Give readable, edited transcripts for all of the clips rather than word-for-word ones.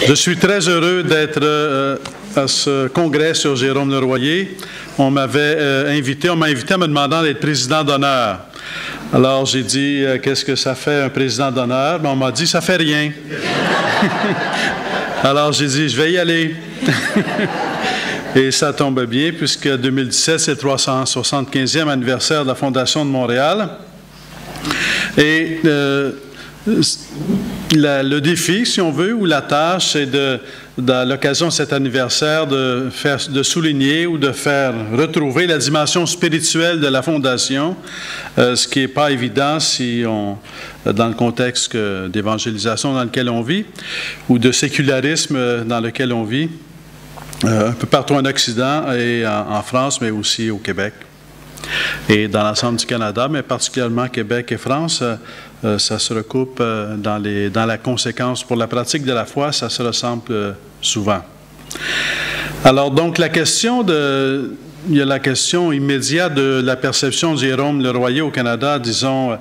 Je suis très heureux d'être à ce congrès sur Jérôme Leroyer. On m'a invité en me demandant d'être président d'honneur. Alors, j'ai dit, qu'est-ce que ça fait un président d'honneur? On m'a dit, ça fait rien. Alors, j'ai dit, je vais y aller. Et ça tombe bien, puisque 2017, c'est le 375e anniversaire de la Fondation de Montréal. Et le défi, si on veut, ou la tâche, c'est à l'occasion de cet anniversaire, de souligner ou de faire retrouver la dimension spirituelle de la Fondation, ce qui n'est pas évident dans le contexte d'évangélisation dans lequel on vit, ou de sécularisme dans lequel on vit, un peu partout en Occident et en France, mais aussi au Québec. Et dans l'ensemble du Canada, mais particulièrement Québec et France, ça se recoupe dans la conséquence. Pour la pratique de la foi, ça se ressemble souvent. Alors, donc, il y a la question immédiate de la perception de Jérôme Leroyer au Canada. Disons,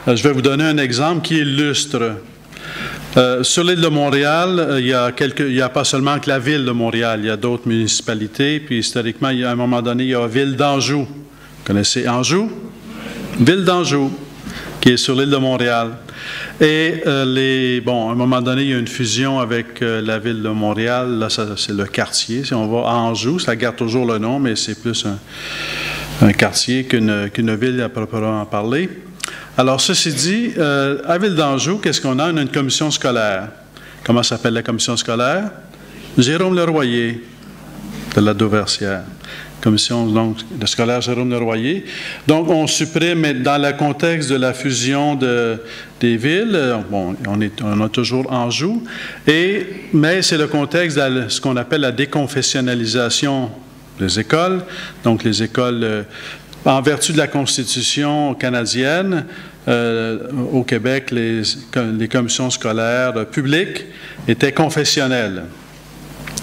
je vais vous donner un exemple qui illustre. Sur l'île de Montréal, il n'y a pas seulement que la ville de Montréal, il y a d'autres municipalités, puis historiquement, à un moment donné, il y a la ville d'Anjou. Vous connaissez Anjou? Ville d'Anjou, qui est sur l'île de Montréal. Et à un moment donné, il y a une fusion avec la ville de Montréal. Là, c'est le quartier. Si on va à Anjou, ça garde toujours le nom, mais c'est plus un quartier qu'une ville à proprement parler. Alors, ceci dit, à la ville d'Anjou, qu'est-ce qu'on a? On a une commission scolaire. Comment s'appelle la commission scolaire? Jérôme Leroyer, de la Dauversière. Commission donc, de scolaire Jérôme Leroyer. Donc, on supprime, dans le contexte de la fusion des villes, on a toujours Anjou, mais c'est le contexte de ce qu'on appelle la déconfessionnalisation des écoles. Donc, les écoles, en vertu de la Constitution canadienne, au Québec, les commissions scolaires publiques étaient confessionnelles.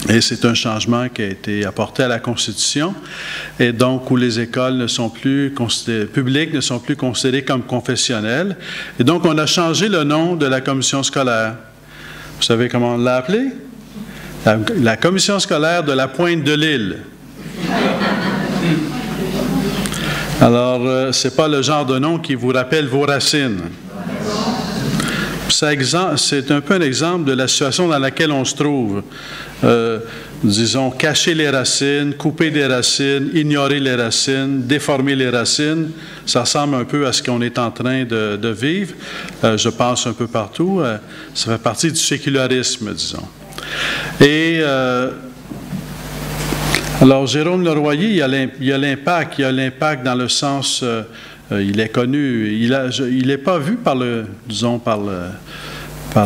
Et c'est un changement qui a été apporté à la Constitution, et donc où les écoles publiques ne sont plus considérées comme confessionnelles. Et donc, on a changé le nom de la commission scolaire. Vous savez comment on l'a appelée? La commission scolaire de la Pointe-de-l'Île. Alors, ce n'est pas le genre de nom qui vous rappelle vos racines. C'est un peu un exemple de la situation dans laquelle on se trouve. Disons, cacher les racines, couper des racines, ignorer les racines, déformer les racines, ça ressemble un peu à ce qu'on est en train de vivre. Je pense un peu partout. Ça fait partie du sécularisme, disons. Et alors, Jérôme Leroyer, il y a l'impact dans le sens... il est connu, il n'est pas vu par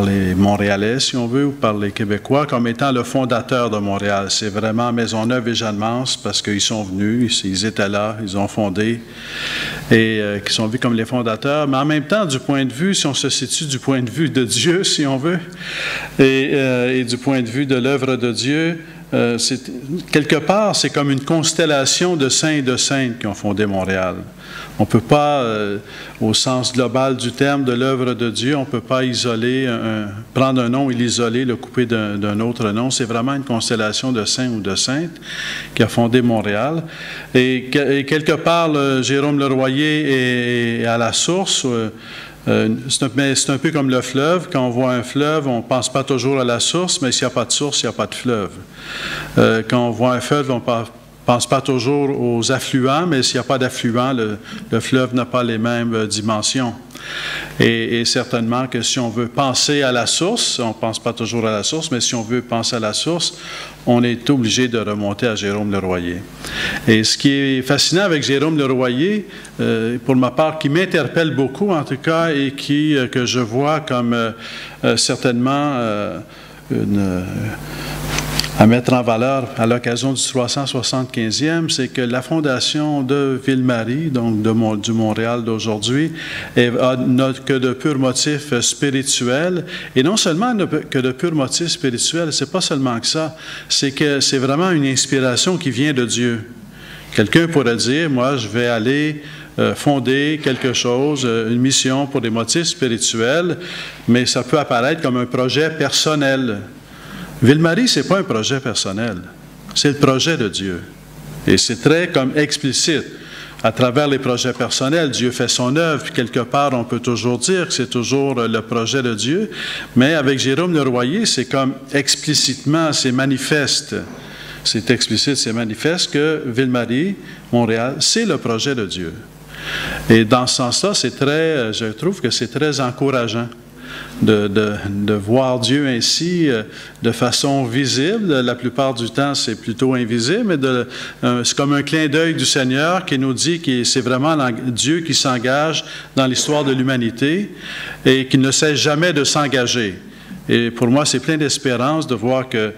les Montréalais, si on veut, ou par les Québécois, comme étant le fondateur de Montréal. C'est vraiment Maisonneuve et Jeanne-Mance, parce qu'ils sont venus, ils étaient là, ils ont fondé, et qui sont vus comme les fondateurs. Mais en même temps, du point de vue, si on se situe du point de vue de Dieu, si on veut, et du point de vue de l'œuvre de Dieu, quelque part, c'est comme une constellation de saints et de saintes qui ont fondé Montréal. On ne peut pas, au sens global du terme de l'œuvre de Dieu, on ne peut pas prendre un nom et l'isoler, le couper d'un autre nom. C'est vraiment une constellation de saints ou de saintes qui a fondé Montréal. Et quelque part, Jérôme Leroyer est à la source. C'est un peu comme le fleuve. Quand on voit un fleuve, on ne pense pas toujours à la source, mais s'il n'y a pas de source, il n'y a pas de fleuve. Quand on voit un fleuve, on ne pense pas toujours aux affluents, mais s'il n'y a pas d'affluents, le fleuve n'a pas les mêmes dimensions. Et certainement que si on veut penser à la source, on ne pense pas toujours à la source, mais si on veut penser à la source, on est obligé de remonter à Jérôme Leroyer. Et ce qui est fascinant avec Jérôme Leroyer, pour ma part, qui m'interpelle beaucoup en tout cas, et que je vois comme certainement à mettre en valeur à l'occasion du 375e, c'est que la fondation de Ville-Marie, donc du Montréal d'aujourd'hui, n'a que de purs motifs spirituels. Et non seulement que de purs motifs spirituels, c'est pas seulement que ça, c'est que c'est vraiment une inspiration qui vient de Dieu. Quelqu'un pourrait dire, moi, je vais aller fonder quelque chose, une mission pour des motifs spirituels, mais ça peut apparaître comme un projet personnel. Ville-Marie, ce n'est pas un projet personnel, c'est le projet de Dieu. Et c'est très comme explicite. À travers les projets personnels, Dieu fait son œuvre, puis quelque part, on peut toujours dire que c'est toujours le projet de Dieu, mais avec Jérôme Leroyer, c'est comme explicitement, c'est manifeste. C'est explicite, c'est manifeste que Ville-Marie, Montréal, c'est le projet de Dieu. Et dans ce sens-là, je trouve que c'est très encourageant de voir Dieu ainsi de façon visible. La plupart du temps, c'est plutôt invisible, mais c'est comme un clin d'œil du Seigneur qui nous dit que c'est vraiment Dieu qui s'engage dans l'histoire de l'humanité et qui ne cesse jamais de s'engager. Et pour moi, c'est plein d'espérance de voir que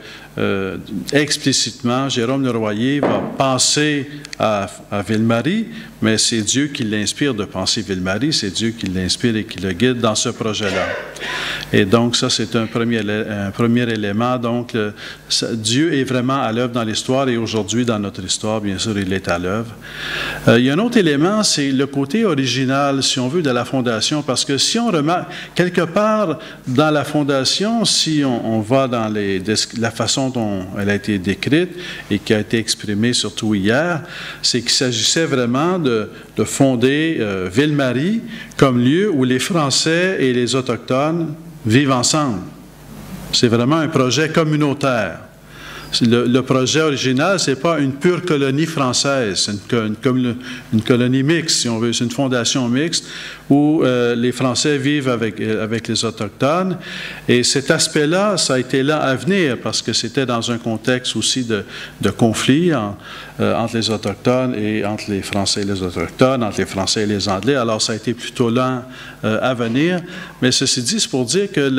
explicitement, Jérôme Leroyer va penser à Ville-Marie, mais c'est Dieu qui l'inspire de penser Ville-Marie, c'est Dieu qui l'inspire et qui le guide dans ce projet-là. Et donc, ça, c'est un premier élément. Donc, Dieu est vraiment à l'œuvre dans l'histoire et aujourd'hui, dans notre histoire, bien sûr, il est à l'œuvre. Il y a un autre élément, c'est le côté original, si on veut, de la Fondation, parce que si on remarque, quelque part dans la Fondation, si on va dans la façon dont elle a été décrite et qui a été exprimée surtout hier, c'est qu'il s'agissait vraiment de fonder Ville-Marie comme lieu où les Français et les Autochtones vivent ensemble. C'est vraiment un projet communautaire. Le projet original, ce n'est pas une pure colonie française, c'est une colonie mixte, si on veut. C'est une fondation mixte où les Français vivent avec les Autochtones. Et cet aspect-là, ça a été là à venir parce que c'était dans un contexte aussi de conflit entre les Autochtones et entre les Français et les Autochtones, entre les Français et les Anglais. Alors, ça a été plutôt lent à venir. Mais ceci dit, c'est pour dire que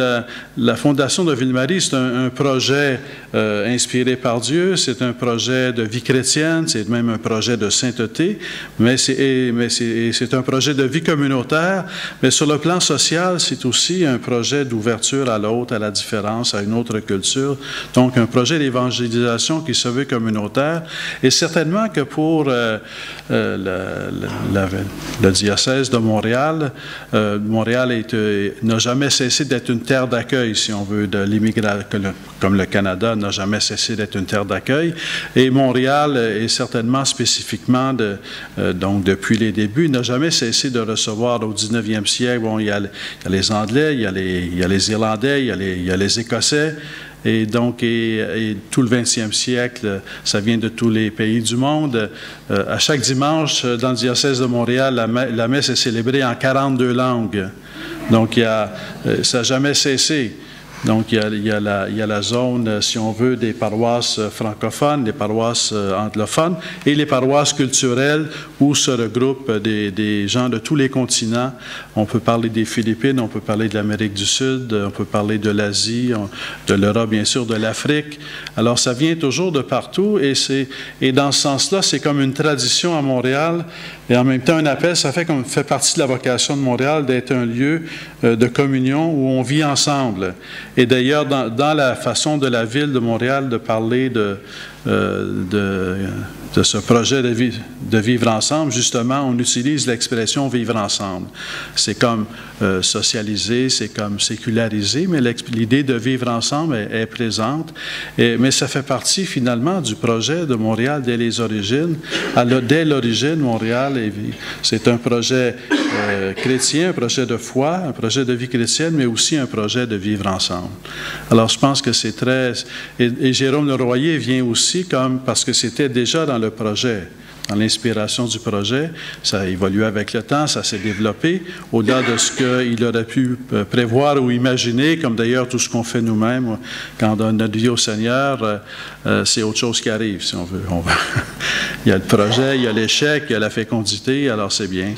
la Fondation de Ville-Marie, c'est un projet inspiré par Dieu, c'est un projet de vie chrétienne, c'est même un projet de sainteté, mais c'est un projet de vie communautaire, mais sur le plan social, c'est aussi un projet d'ouverture à l'autre, à la différence, à une autre culture, donc un projet d'évangélisation qui se veut communautaire, et certainement que pour le diocèse de Montréal, Montréal n'a jamais cessé d'être une terre d'accueil, si on veut, de l'immigration, comme le Canada n'a jamais cessé d'être une terre d'accueil. Et Montréal est certainement spécifiquement, donc depuis les débuts, n'a jamais cessé de recevoir au 19e siècle. Bon, il y a les Anglais, il y a les Irlandais, il y a les Écossais. Et donc, et tout le 20e siècle, ça vient de tous les pays du monde. À chaque dimanche, dans le diocèse de Montréal, la messe est célébrée en 42 langues. Donc, ça n'a jamais cessé. Donc, il y a la zone, si on veut, des paroisses francophones, des paroisses anglophones et les paroisses culturelles où se regroupent des gens de tous les continents. On peut parler des Philippines, on peut parler de l'Amérique du Sud, on peut parler de l'Asie, de l'Europe, bien sûr, de l'Afrique. Alors, ça vient toujours de partout et dans ce sens-là, c'est comme une tradition à Montréal et en même temps un appel, ça fait partie de la vocation de Montréal d'être un lieu de communion où on vit ensemble. Et d'ailleurs, dans la façon de la Ville de Montréal de parler de ce projet de vivre ensemble, justement, on utilise l'expression « vivre ensemble ». C'est comme socialiser, c'est comme séculariser, mais l'idée de vivre ensemble est présente. Mais ça fait partie, finalement, du projet de Montréal dès les origines. Dès l'origine, Montréal, c'est un projet chrétien, un projet de foi, un projet de vie chrétienne, mais aussi un projet de vivre ensemble. Alors, je pense que c'est très... Et Jérôme Leroyer vient aussi parce que c'était déjà dans le projet, dans l'inspiration du projet. Ça a évolué avec le temps, ça s'est développé au-delà de ce qu'il aurait pu prévoir ou imaginer, comme d'ailleurs tout ce qu'on fait nous-mêmes. Quand on donne notre vie au Seigneur, c'est autre chose qui arrive, si on veut. Il y a le projet, il y a l'échec, il y a la fécondité, alors c'est bien.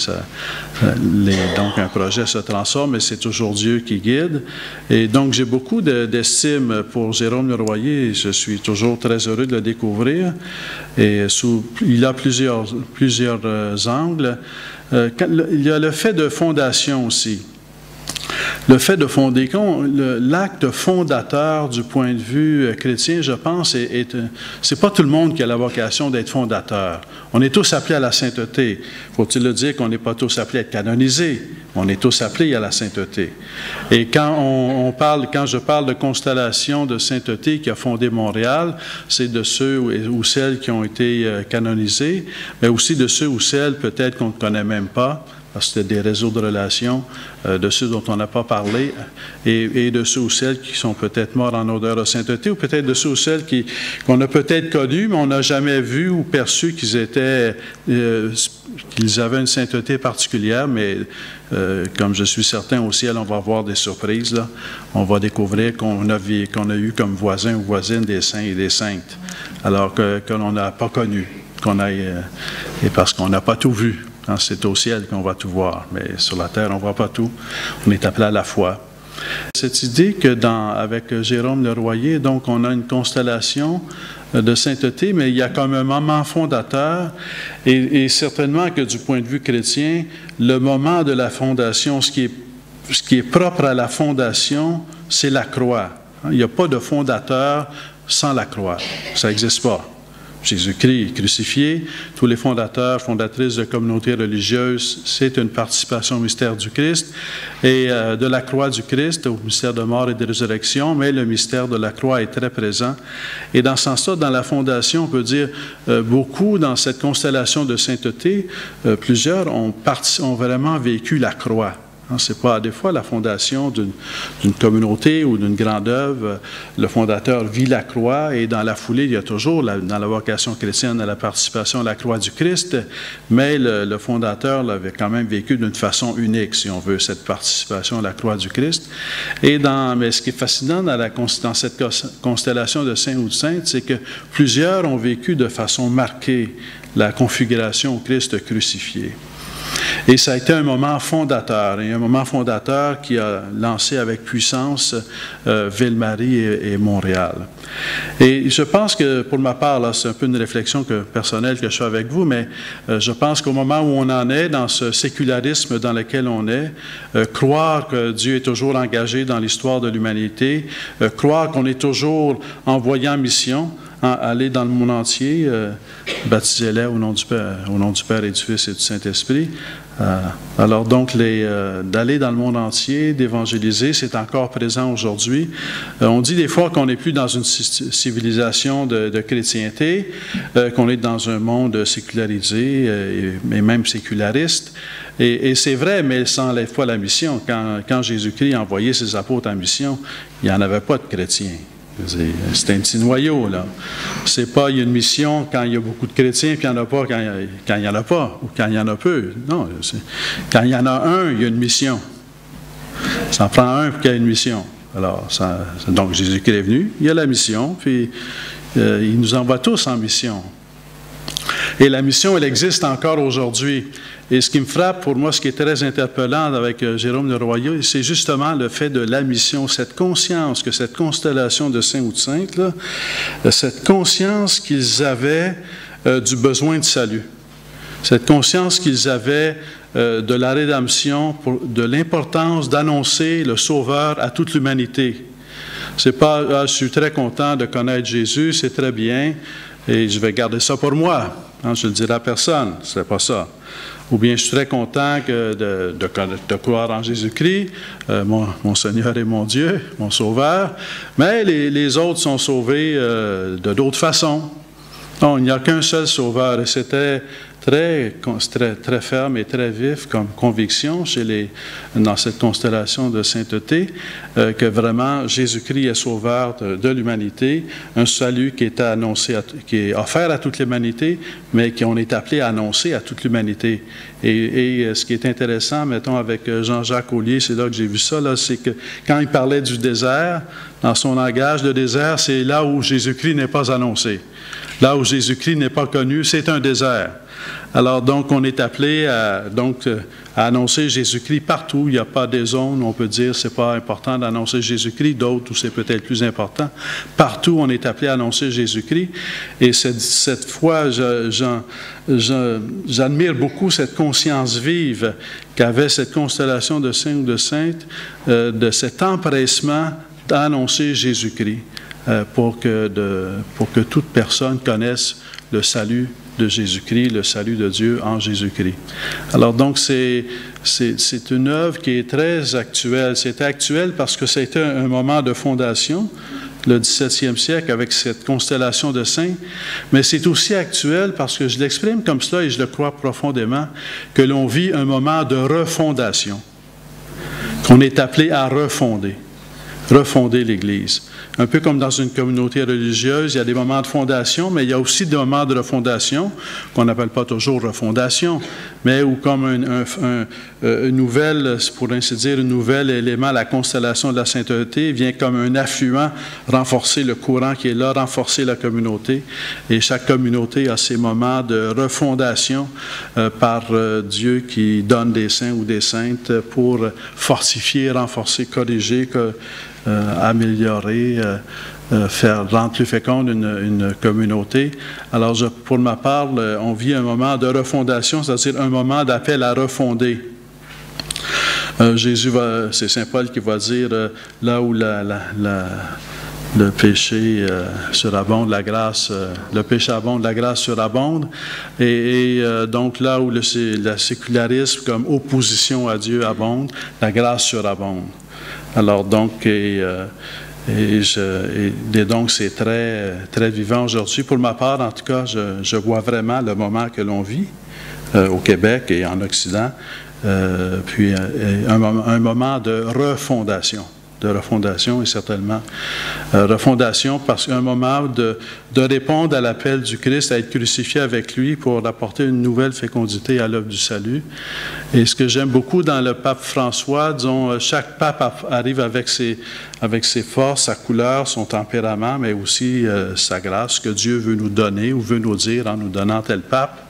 Donc un projet se transforme, mais c'est toujours Dieu qui guide. Et donc j'ai beaucoup d'estime pour Jérôme Leroyer. Je suis toujours très heureux de le découvrir. Et il a plusieurs angles. Il y a le fait de fondation aussi. Le fait de fonder, l'acte fondateur du point de vue chrétien, je pense, c'est pas tout le monde qui a la vocation d'être fondateur. On est tous appelés à la sainteté. Faut-il le dire qu'on n'est pas tous appelés à être canonisés? On est tous appelés à la sainteté. Et quand je parle de constellation de sainteté qui a fondé Montréal, c'est de ceux ou celles qui ont été canonisés, mais aussi de ceux ou celles peut-être qu'on ne connaît même pas, parce que c'est des réseaux de relations, de ceux dont on n'a pas parlé, et de ceux ou celles qui sont peut-être morts en odeur de sainteté, ou peut-être de ceux ou celles qu'on a peut-être connus, mais on n'a jamais vu ou perçu qu'ils avaient une sainteté particulière, mais comme je suis certain au ciel, on va avoir des surprises, là. On va découvrir qu'on a eu comme voisins ou voisines des saints et des saintes, alors que l'on n'a pas connu, et parce qu'on n'a pas tout vu. C'est au ciel qu'on va tout voir, mais sur la terre, on ne voit pas tout. On est appelé à la foi. Cette idée que avec Jérôme Leroyer, donc on a une constellation de sainteté, mais il y a comme un moment fondateur, et certainement que du point de vue chrétien, le moment de la fondation, ce qui est propre à la fondation, c'est la croix. Il n'y a pas de fondateur sans la croix. Ça n'existe pas. Jésus-Christ crucifié, tous les fondateurs, fondatrices de communautés religieuses, c'est une participation au mystère du Christ et de la croix du Christ, au mystère de mort et de résurrection, mais le mystère de la croix est très présent. Et dans ce sens-là, dans la fondation, on peut dire beaucoup dans cette constellation de sainteté, plusieurs ont vraiment vécu la croix. C'est pas des fois la fondation d'une communauté ou d'une grande œuvre. Le fondateur vit la croix et dans la foulée, il y a toujours, dans la vocation chrétienne, la participation à la croix du Christ, mais le fondateur l'avait quand même vécu d'une façon unique, si on veut, cette participation à la croix du Christ. Mais ce qui est fascinant dans cette constellation de saints ou de saintes, c'est que plusieurs ont vécu de façon marquée la configuration au Christ crucifié. Et ça a été un moment fondateur, et un moment fondateur qui a lancé avec puissance Ville-Marie et Montréal. Et je pense que, pour ma part, là, c'est un peu une réflexion personnelle que je fais avec vous, mais je pense qu'au moment où on en est, dans ce sécularisme dans lequel on est, croire que Dieu est toujours engagé dans l'histoire de l'humanité, croire qu'on est toujours envoyé en mission, aller dans le monde entier, baptisez-les au nom du Père et du Fils et du Saint-Esprit. Alors donc, d'aller dans le monde entier, d'évangéliser, c'est encore présent aujourd'hui. On dit des fois qu'on n'est plus dans une civilisation de chrétienté, qu'on est dans un monde sécularisé et même séculariste. Et c'est vrai, mais sans les fois la mission. Quand Jésus-Christ a envoyé ses apôtres en mission, il n'y en avait pas de chrétiens. C'est un petit noyau, là. C'est pas, il y a une mission quand il y a beaucoup de chrétiens, puis il n'y en a pas quand il n'y en a pas, ou quand il y en a peu. Non, quand il y en a un, il y a une mission. Ça en prend un pour qu'il y ait une mission. Alors, donc Jésus-Christ est venu, il y a la mission, puis il nous envoie tous en mission. Et la mission, elle existe encore aujourd'hui. Et ce qui me frappe, pour moi, ce qui est très interpellant avec Jérôme Leroyer, c'est justement le fait de la mission, cette conscience que cette constellation de saints ou de saintes, là, cette conscience qu'ils avaient du besoin de salut, cette conscience qu'ils avaient de la rédemption, de l'importance d'annoncer le Sauveur à toute l'humanité. C'est pas « je suis très content de connaître Jésus, c'est très bien, et je vais garder ça pour moi. » Je ne le dirai à personne, ce n'est pas ça. Ou bien je suis très content de croire en Jésus-Christ, mon Seigneur et mon Dieu, mon Sauveur, mais les autres sont sauvés de d'autres façons. Non, il n'y a qu'un seul Sauveur, et c'était très ferme et très vif comme conviction dans cette constellation de sainteté, que vraiment Jésus-Christ est sauveur de l'humanité, un salut qui est annoncé, qui est offert à toute l'humanité, mais qu'on est appelé à annoncer à toute l'humanité. Et ce qui est intéressant, mettons, avec Jean-Jacques Ollier, c'est là que j'ai vu ça, là, c'est que quand il parlait du désert, dans son langage, le désert, c'est là où Jésus-Christ n'est pas annoncé. Là où Jésus-Christ n'est pas connu, c'est un désert. Alors, donc, on est appelé à annoncer Jésus-Christ partout. Il n'y a pas des zones où on peut dire c'est pas important d'annoncer Jésus-Christ, d'autres où c'est peut-être plus important. Partout, on est appelé à annoncer Jésus-Christ. Et cette fois, j'admire beaucoup cette conscience vive qu'avait cette constellation de saints ou de saintes, de cet empressement d'annoncer Jésus-Christ pour que toute personne connaisse le salut de Jésus-Christ, le salut de Dieu en Jésus-Christ. Alors donc, c'est une œuvre qui est très actuelle. C'était actuel parce que c'était un moment de fondation, le 17e siècle, avec cette constellation de saints, mais c'est aussi actuel parce que je l'exprime comme cela et je le crois profondément, que l'on vit un moment de refondation, qu'on est appelé à refonder l'Église. Un peu comme dans une communauté religieuse, il y a des moments de fondation, mais il y a aussi des moments de refondation, qu'on n'appelle pas toujours refondation, mais où comme une nouvelle, pour ainsi dire, un nouvel élément, la constellation de la sainteté, vient comme un affluent renforcer le courant qui est là, renforcer la communauté. Et chaque communauté a ses moments de refondation par Dieu qui donne des saints ou des saintes pour fortifier, renforcer, corriger, améliorer, rendre plus féconde une communauté. Alors, pour ma part, on vit un moment de refondation, c'est-à-dire un moment d'appel à refonder. C'est Saint Paul qui va dire, là où le péché surabonde, la grâce, le péché abonde, la grâce surabonde. Et donc là où le sécularisme comme opposition à Dieu abonde, la grâce surabonde. Alors donc, donc c'est très, très vivant aujourd'hui. Pour ma part, en tout cas, je vois vraiment le moment que l'on vit au Québec et en Occident, puis un moment de refondation. Et certainement refondation parce qu'un moment de répondre à l'appel du Christ à être crucifié avec lui pour apporter une nouvelle fécondité à l'œuvre du salut. Et ce que j'aime beaucoup dans le pape François, disons, chaque pape arrive avec ses forces, sa couleur, son tempérament, mais aussi sa grâce, ce que Dieu veut nous donner ou veut nous dire en nous donnant tel pape.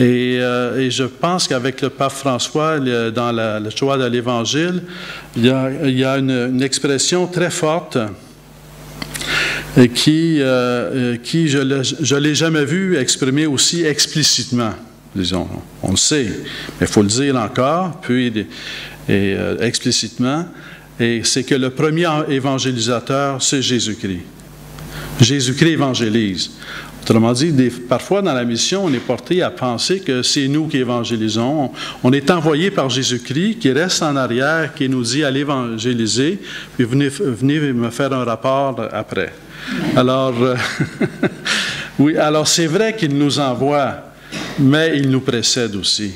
Et je pense qu'avec le pape François, dans le choix de l'Évangile, il y a une expression très forte qui je ne l'ai jamais vue exprimée aussi explicitement. Disons, on le sait, mais il faut le dire encore, puis explicitement, et c'est que le premier évangélisateur, c'est Jésus-Christ. Jésus-Christ évangélise. Autrement dit, parfois dans la mission, on est porté à penser que c'est nous qui évangélisons. On est envoyé par Jésus-Christ qui reste en arrière, qui nous dit allez évangéliser, puis venez me faire un rapport après. Alors, oui, alors c'est vrai qu'il nous envoie, mais il nous précède aussi.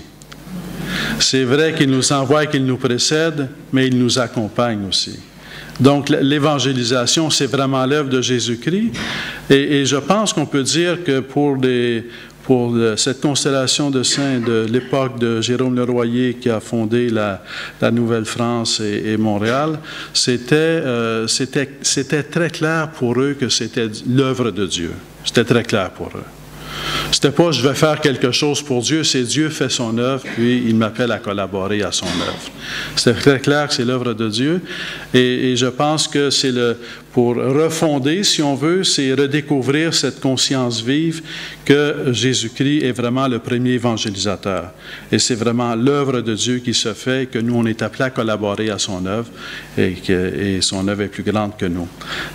C'est vrai qu'il nous envoie et qu'il nous précède, mais il nous accompagne aussi. Donc, l'évangélisation, c'est vraiment l'œuvre de Jésus-Christ. Et je pense qu'on peut dire que pour cette constellation de saints de l'époque de Jérôme Le Royer qui a fondé la Nouvelle-France et Montréal, c'était très clair pour eux que c'était l'œuvre de Dieu. C'était très clair pour eux. C'était pas « je vais faire quelque chose pour Dieu », c'est Dieu fait son œuvre, puis il m'appelle à collaborer à son œuvre. C'était très clair que c'est l'œuvre de Dieu, et je pense que c'est pour refonder, si on veut, c'est redécouvrir cette conscience vive que Jésus-Christ est vraiment le premier évangélisateur. Et c'est vraiment l'œuvre de Dieu qui se fait, que nous, on est appelés à collaborer à son œuvre, et son œuvre est plus grande que nous.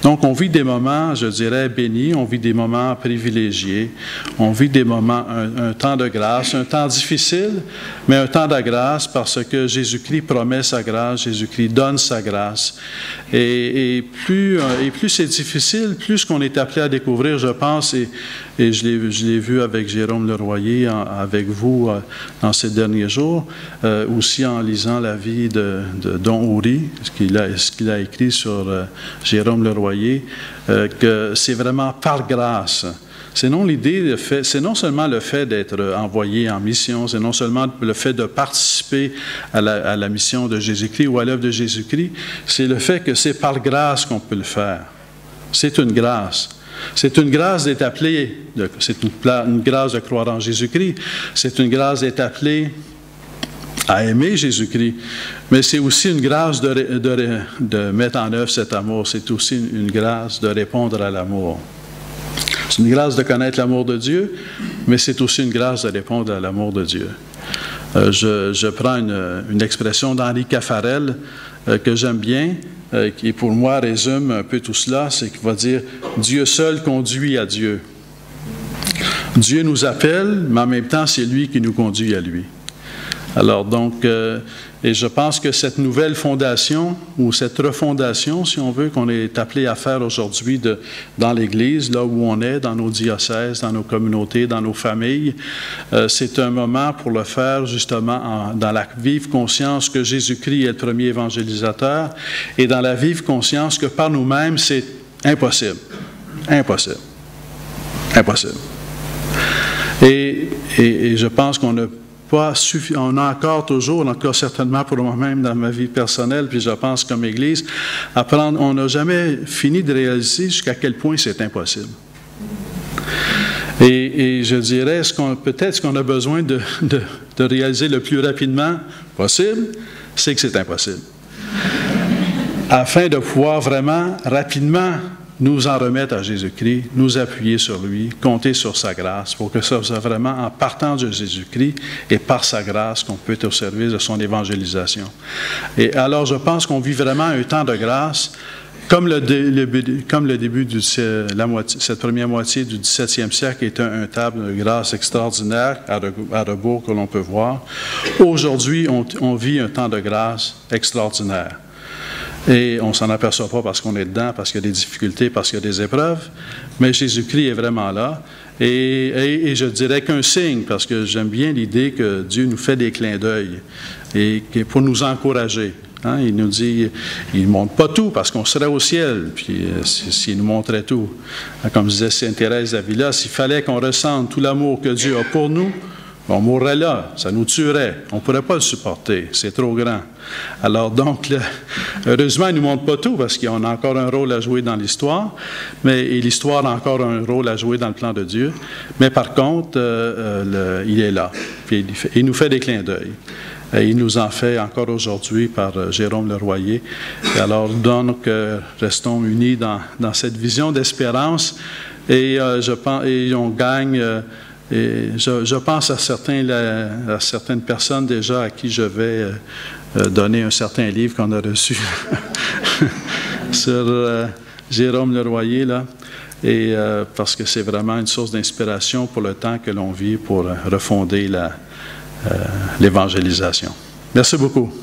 Donc, on vit des moments, je dirais, bénis, on vit des moments privilégiés, on vit des moments, un temps de grâce, un temps difficile, mais un temps de grâce parce que Jésus-Christ promet sa grâce, Jésus-Christ donne sa grâce. Et plus c'est difficile, plus ce qu'on est appelé à découvrir, je pense, et je l'ai vu avec Jérôme Le Royer, avec vous, dans ces derniers jours, aussi en lisant la vie de Don Houry, ce qu'il a écrit sur Jérôme Le Royer, que c'est vraiment par grâce. C'est non seulement le fait d'être envoyé en mission, c'est non seulement le fait de participer à la mission de Jésus-Christ ou à l'œuvre de Jésus-Christ, c'est le fait que c'est par grâce qu'on peut le faire. C'est une grâce. C'est une grâce d'être appelé, c'est une grâce de croire en Jésus-Christ, c'est une grâce d'être appelé à aimer Jésus-Christ, mais c'est aussi une grâce de mettre en œuvre cet amour, c'est aussi une grâce de répondre à l'amour. C'est une grâce de connaître l'amour de Dieu, mais c'est aussi une grâce de répondre à l'amour de Dieu. Je prends une expression d'Henri Caffarel que j'aime bien, qui pour moi résume un peu tout cela, c'est qu'il va dire « Dieu seul conduit à Dieu ». Dieu nous appelle, mais en même temps, c'est lui qui nous conduit à lui. Alors donc, et je pense que cette nouvelle fondation, ou cette refondation, si on veut, qu'on est appelé à faire aujourd'hui dans l'Église, là où on est, dans nos diocèses, dans nos communautés, dans nos familles, c'est un moment pour le faire justement dans la vive conscience que Jésus-Christ est le premier évangélisateur et dans la vive conscience que par nous-mêmes, c'est impossible. Impossible. Impossible. Et je pense qu'on a on a encore toujours, encore certainement pour moi-même dans ma vie personnelle, puis je pense comme Église, on n'a jamais fini de réaliser jusqu'à quel point c'est impossible. Et je dirais, peut-être ce qu'on a besoin de réaliser le plus rapidement possible, c'est que c'est impossible. Afin de pouvoir vraiment rapidement nous en remettre à Jésus-Christ, nous appuyer sur lui, compter sur sa grâce, pour que ça soit vraiment en partant de Jésus-Christ et par sa grâce qu'on peut être au service de son évangélisation. Et alors, je pense qu'on vit vraiment un temps de grâce, comme le début de cette première moitié du 17e siècle est un temps de grâce extraordinaire à rebours que l'on peut voir. Aujourd'hui, on vit un temps de grâce extraordinaire. Et on ne s'en aperçoit pas parce qu'on est dedans, parce qu'il y a des difficultés, parce qu'il y a des épreuves, mais Jésus-Christ est vraiment là. Et je dirais qu'un signe, parce que j'aime bien l'idée que Dieu nous fait des clins d'œil, et pour nous encourager. Hein, il nous dit, il ne montre pas tout parce qu'on serait au ciel, puis s'il nous montrait tout. Comme disait Sainte Thérèse d'Avila, s'il fallait qu'on ressente tout l'amour que Dieu a pour nous, on mourrait là, ça nous tuerait. On ne pourrait pas le supporter, c'est trop grand. Alors donc, heureusement, il ne nous montre pas tout parce qu'on a encore un rôle à jouer dans l'histoire, et l'histoire a encore un rôle à jouer dans le plan de Dieu. Mais par contre, il est là, puis il nous fait des clins d'œil. Il nous en fait encore aujourd'hui par Jérôme Leroyer. Et alors donc, restons unis dans cette vision d'espérance et on gagne... Et je pense à certaines personnes déjà à qui je vais donner un certain livre qu'on a reçu sur Jérôme Leroyer, là, et parce que c'est vraiment une source d'inspiration pour le temps que l'on vit pour refonder l'évangélisation. Merci beaucoup.